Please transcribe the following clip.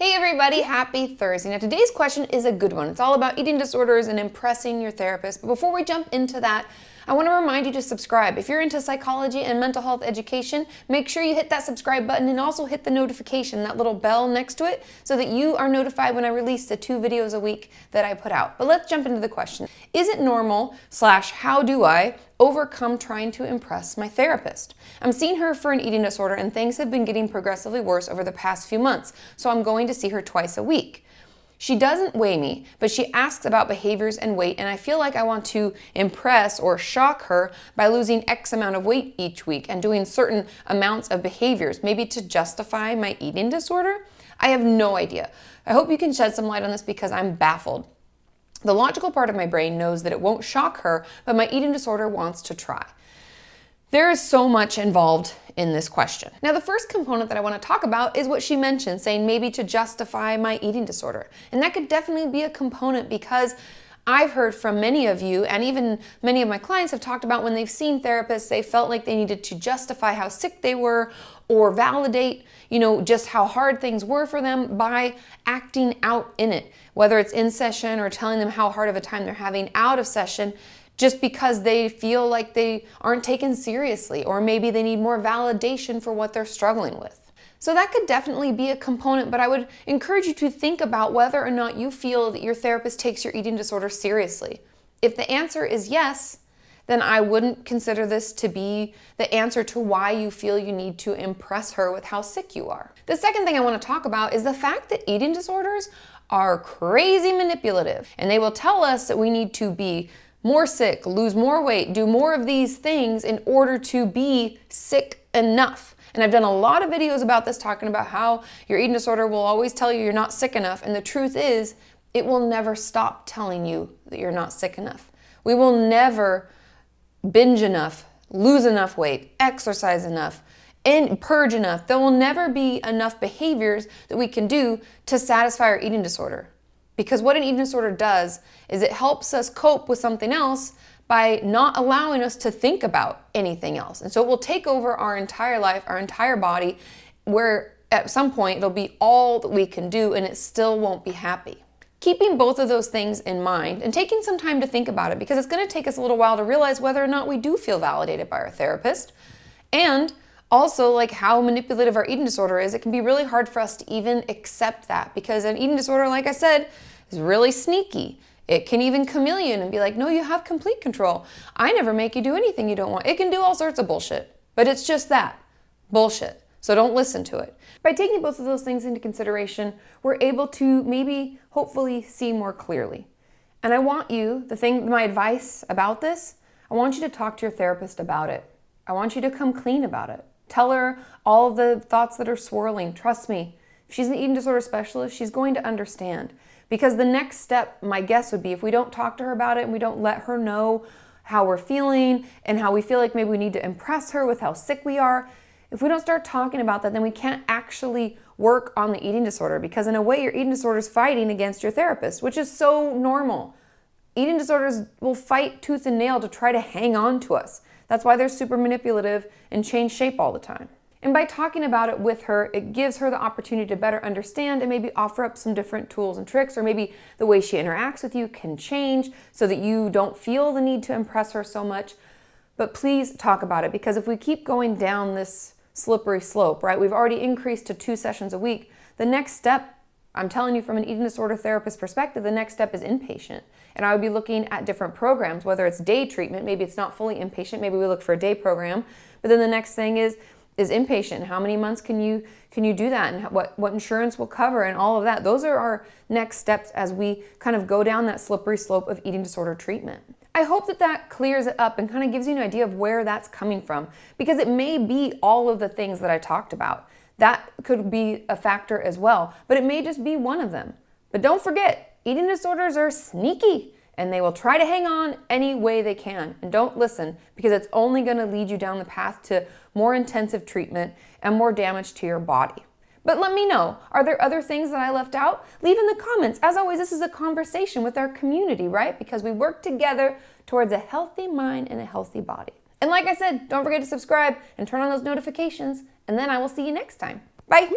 Hey everybody, happy Thursday. Now today's question is a good one. It's all about eating disorders and impressing your therapist. But before we jump into that, I want to remind you to subscribe. If you're into psychology and mental health education, make sure you hit that subscribe button and also hit the notification, that little bell next to it, so that you are notified when I release the 2 videos a week that I put out. But let's jump into the question. Is it normal / how do I overcome trying to impress my therapist? I'm seeing her for an eating disorder and things have been getting progressively worse over the past few months, so I'm going to see her twice a week. She doesn't weigh me, but she asks about behaviors and weight, and I feel like I want to impress or shock her by losing X amount of weight each week and doing certain amounts of behaviors, maybe to justify my eating disorder. I have no idea. I hope you can shed some light on this because I'm baffled. The logical part of my brain knows that it won't shock her, but my eating disorder wants to try. There is so much involved in this question. Now, the first component that I want to talk about is what she mentioned, saying maybe to justify my eating disorder. And that could definitely be a component because I've heard from many of you, and even many of my clients have talked about when they've seen therapists, they felt like they needed to justify how sick they were or validate, just how hard things were for them by acting out in it, whether it's in session or telling them how hard of a time they're having out of session, just because they feel like they aren't taken seriously, or maybe they need more validation for what they're struggling with. So that could definitely be a component, but I would encourage you to think about whether or not you feel that your therapist takes your eating disorder seriously. If the answer is yes, then I wouldn't consider this to be the answer to why you feel you need to impress her with how sick you are. The second thing I want to talk about is the fact that eating disorders are crazy manipulative, and they will tell us that we need to be more sick, lose more weight, do more of these things in order to be sick enough. And I've done a lot of videos about this, talking about how your eating disorder will always tell you you're not sick enough. And the truth is, it will never stop telling you that you're not sick enough. We will never binge enough, lose enough weight, exercise enough, and purge enough. There will never be enough behaviors that we can do to satisfy our eating disorder. Because what an eating disorder does is it helps us cope with something else by not allowing us to think about anything else. And so it will take over our entire life, our entire body, where at some point it'll be all that we can do and it still won't be happy. Keeping both of those things in mind and taking some time to think about it, because it's going to take us a little while to realize whether or not we do feel validated by our therapist. And also, like how manipulative our eating disorder is, it can be really hard for us to even accept that, because an eating disorder, like I said, is really sneaky. It can even chameleon and be like, no, you have complete control. I never make you do anything you don't want. It can do all sorts of bullshit, but it's just that, bullshit. So don't listen to it. By taking both of those things into consideration, we're able to maybe, hopefully, see more clearly. And I want you, my advice about this, I want you to talk to your therapist about it. I want you to come clean about it. Tell her all of the thoughts that are swirling. Trust me, if she's an eating disorder specialist, she's going to understand. Because the next step, my guess would be, if we don't talk to her about it and we don't let her know how we're feeling and how we feel like maybe we need to impress her with how sick we are, if we don't start talking about that, then we can't actually work on the eating disorder, because in a way your eating disorder is fighting against your therapist, which is so normal. Eating disorders will fight tooth and nail to try to hang on to us. That's why they're super manipulative and change shape all the time. And by talking about it with her, it gives her the opportunity to better understand and maybe offer up some different tools and tricks, or maybe the way she interacts with you can change so that you don't feel the need to impress her so much. But please talk about it, because if we keep going down this slippery slope, right? We've already increased to 2 sessions a week. The next step, I'm telling you from an eating disorder therapist perspective, the next step is inpatient. And I would be looking at different programs, whether it's day treatment, maybe it's not fully inpatient, maybe we look for a day program. But then the next thing is inpatient. How many months can you do that, and what insurance will cover, and all of that. Those are our next steps as we kind of go down that slippery slope of eating disorder treatment. I hope that clears it up and kind of gives you an idea of where that's coming from, because it may be all of the things that I talked about. That could be a factor as well, but it may just be one of them. But don't forget, eating disorders are sneaky, and they will try to hang on any way they can. And don't listen, because it's only going to lead you down the path to more intensive treatment and more damage to your body. But let me know, are there other things that I left out? Leave in the comments. As always, this is a conversation with our community, right? Because we work together towards a healthy mind and a healthy body. And like I said, don't forget to subscribe and turn on those notifications, and then I will see you next time. Bye.